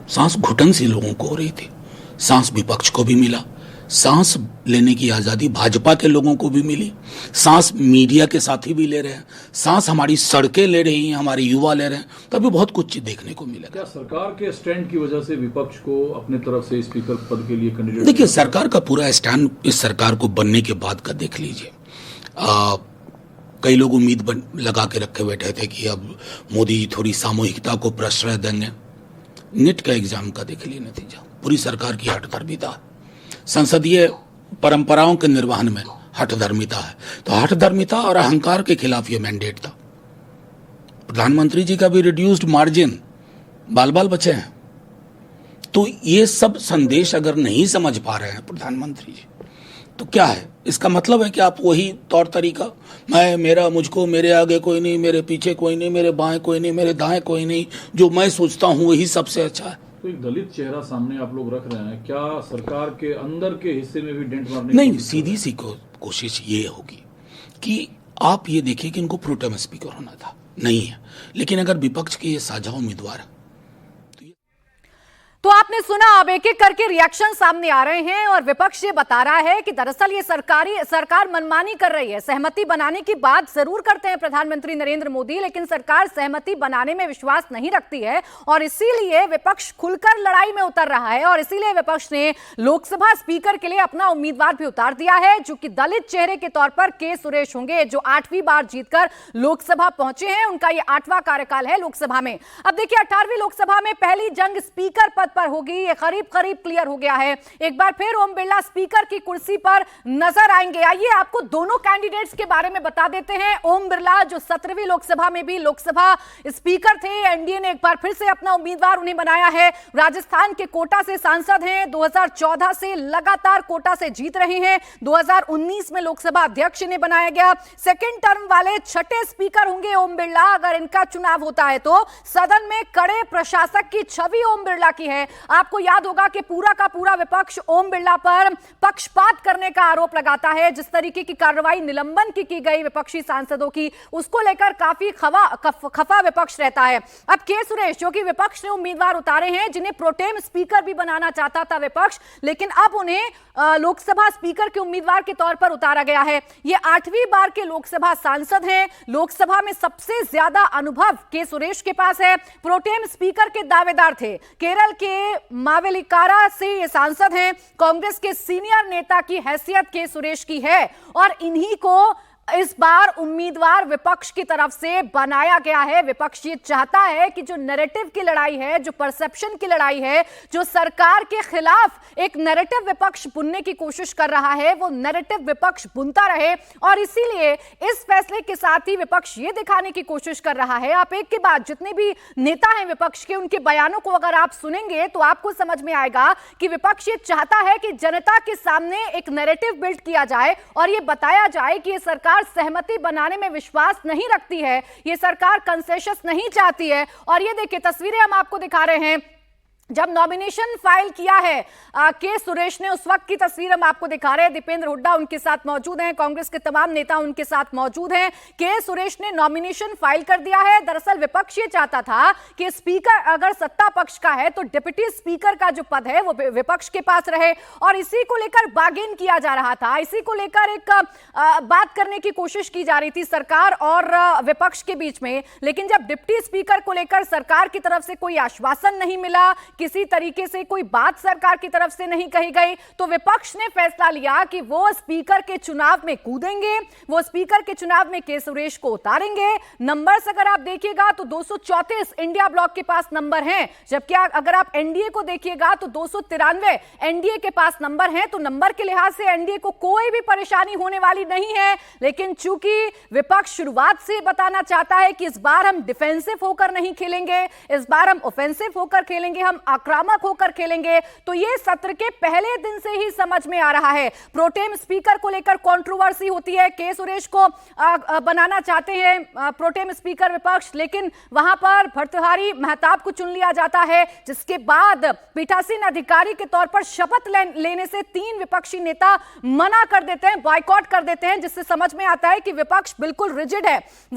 सांस घुटन सी लोगों को हो रही थी। सांस विपक्ष को भी मिला, सांस लेने की आजादी भाजपा के लोगों को भी मिली, सांस मीडिया के साथी भी ले रहे हैं, सांस हमारी सड़कें ले रही हैं, हमारे युवा ले रहे हैं। तो अभी बहुत कुछ देखने को मिलेगा। क्या सरकार के स्टैंड की वजह से विपक्ष को अपने तरफ से स्पीकर पद के लिए कैंडिडेट? देखिए, सरकार का पूरा स्टैंड इस सरकार को बनने के बाद का देख लीजिए। कई लोग उम्मीद लगा के रखे बैठे थे कि अब मोदी जी थोड़ी सामूहिकता को प्रश्रय देंगे। नीट का एग्जाम का देख लिए नतीजा, पूरी सरकार की हठधर्मिता, संसदीय परंपराओं के निर्वहन में हठधर्मिता है। तो हठधर्मिता और अहंकार के खिलाफ ये मैंडेट था। प्रधानमंत्री जी का भी रिड्यूस्ड मार्जिन, बाल बाल बचे हैं। तो ये सब संदेश अगर नहीं समझ पा रहे हैं प्रधानमंत्री जी, तो क्या है इसका मतलब? है कि आप वही तौर तरीका, मैं, मेरा, मुझको, मेरे आगे कोई नहीं, मेरे पीछे कोई नहीं, मेरे बाएं कोई नहीं, मेरे दाएं कोई नहीं, जो मैं सोचता हूं वही सबसे अच्छा है। तो एक दलित चेहरा सामने आप लोग रख रहे हैं, क्या सरकार के अंदर के हिस्से में भी डेंट मारने? नहीं, सीधी सी कोशिश ये होगी कि आप ये देखिए कि इनको प्रोटेम स्पीकर होना था, नहीं है। लेकिन अगर विपक्ष के ये साझा उम्मीदवार, तो आपने सुना, अब एक एक करके रिएक्शन सामने आ रहे हैं और विपक्ष ये बता रहा है कि दरअसल ये सरकार मनमानी कर रही है। सहमति बनाने की बात जरूर करते हैं प्रधानमंत्री नरेंद्र मोदी, लेकिन सरकार सहमति बनाने में विश्वास नहीं रखती है और इसीलिए विपक्ष खुलकर लड़ाई में उतर रहा है। और इसीलिए विपक्ष ने लोकसभा स्पीकर के लिए अपना उम्मीदवार भी उतार दिया है, जो कि दलित चेहरे के तौर पर के सुरेश होंगे, जो 8वीं बार जीतकर लोकसभा पहुंचे हैं। उनका ये 8वां कार्यकाल है लोकसभा में। अब देखिए, 18वीं लोकसभा में पहली जंग स्पीकर पद पर होगी, ये करीब करीब क्लियर हो गया है। एक बार फिर ओम बिरला स्पीकर की कुर्सी पर नजर आएंगे। आइए आपको दोनों कैंडिडेट्स के बारे में बता देते हैं। ओम बिरला जो 17वीं लोकसभा में भी लोकसभा स्पीकर थे, एनडीए ने एक बार फिर से अपना उम्मीदवार उन्हें बनाया है। राजस्थान के कोटा से सांसद हैं, 2014 से लगातार कोटा से जीत रहे हैं। 2019 में लोकसभा अध्यक्ष इन्हें बनाया गया। सेकेंड टर्म वाले 6ठे स्पीकर होंगे ओम बिरला। अगर इनका चुनाव होता है तो सदन में कड़े प्रशासक की छवि ओम बिरला की है। आपको याद होगा कि पूरा का पूरा विपक्ष ओम बिरला पर पक्षपात करने का आरोप लगाता है। जिस तरीके की कार्रवाई निलंबन की गई विपक्षी सांसदों की, उसको लेकर काफी खफा विपक्ष रहता है। अब के सुरेश, जो कि विपक्ष ने उम्मीदवार उतारे हैं, जिन्हें प्रोटेम स्पीकर भी बनाना चाहता था विपक्ष, लेकिन अब उन्हें लोकसभा स्पीकर के उम्मीदवार के तौर पर उतारा गया है। ये 8वीं बार के लोकसभा सांसद हैं। लोकसभा में सबसे ज्यादा अनुभव के सुरेश के पास है। प्रोटेम स्पीकर के दावेदार थे। केरल के मावेलिकारा से ये सांसद हैं। कांग्रेस के सीनियर नेता की हैसियत के सुरेश की है और इन्हीं को इस बार उम्मीदवार विपक्ष की तरफ से बनाया गया है। विपक्ष ये चाहता है कि जो नैरेटिव की लड़ाई है, जो परसेप्शन की लड़ाई है, जो सरकार के खिलाफ एक नैरेटिव विपक्ष बुनने की कोशिश कर रहा है, वो नैरेटिव विपक्ष बुनता रहे। और इसीलिए इस फैसले के साथ ही विपक्ष ये दिखाने की कोशिश कर रहा है, आप एक के बाद जितने भी नेता हैं विपक्ष के, उनके बयानों को अगर आप सुनेंगे तो आपको समझ में आएगा कि विपक्ष ये चाहता है कि जनता के सामने एक नैरेटिव बिल्ड किया जाए और ये बताया जाए कि ये सरकार सहमति बनाने में विश्वास नहीं रखती है, ये सरकार कंसेशंस नहीं चाहती है। और ये देखिए, तस्वीरें हम आपको दिखा रहे हैं। जब नॉमिनेशन फाइल किया है के सुरेश ने, उस वक्त की तस्वीर हम आपको दिखा रहे हैं। दीपेंद्र हुड्डा उनके साथ मौजूद हैं, कांग्रेस के तमाम नेता उनके साथ मौजूद हैं। के सुरेश ने नॉमिनेशन फाइल कर दिया है। दरअसल विपक्ष ये चाहता था कि स्पीकर अगर सत्ता पक्ष का है तो डिप्टी स्पीकर का जो पद है वो विपक्ष के पास रहे, और इसी को लेकर बार्गेन किया जा रहा था। इसी को लेकर एक बात करने की कोशिश की जा रही थी सरकार और विपक्ष के बीच में। लेकिन जब डिप्टी स्पीकर को लेकर सरकार की तरफ से कोई आश्वासन नहीं मिला, किसी तरीके से कोई बात सरकार की तरफ से नहीं कही गई, तो विपक्ष ने फैसला लिया कि वो स्पीकर के चुनाव में कूदेंगे, वो स्पीकर के चुनाव में के सुरेश को उतारेंगे। नंबर्स अगर आप देखिएगा तो 234 इंडिया ब्लॉक के पास नंबर हैं, जबकि अगर आप एनडीए को देखिएगा तो 293 एनडीए के पास नंबर हैं। तो नंबर के लिहाज से एनडीए को कोई भी परेशानी होने वाली नहीं है। लेकिन चूंकि विपक्ष शुरुआत से बताना चाहता है कि इस बार हम डिफेंसिव होकर नहीं खेलेंगे, इस बार हम ऑफेंसिव होकर खेलेंगे, हम आक्रामक होकर खेलेंगे, तो ये सत्र के पहले दिन से ही समझ में आ रहा है। प्रोटेम स्पीकर को लेकर कंट्रोवर्सी होती है, के सुरेश को बनाना चाहते हैं प्रोटेम स्पीकर विपक्ष, लेकिन वहां पर भर्तृहारी महताब को चुन लिया जाता है, जिसके बाद पीठासीन अधिकारी के तौर पर शपथ लेने से 3 विपक्षी नेता मना कर देते हैं, बॉयकॉट कर देते हैं, जिससे समझ में आता है कि विपक्ष बिल्कुल रिजिड है।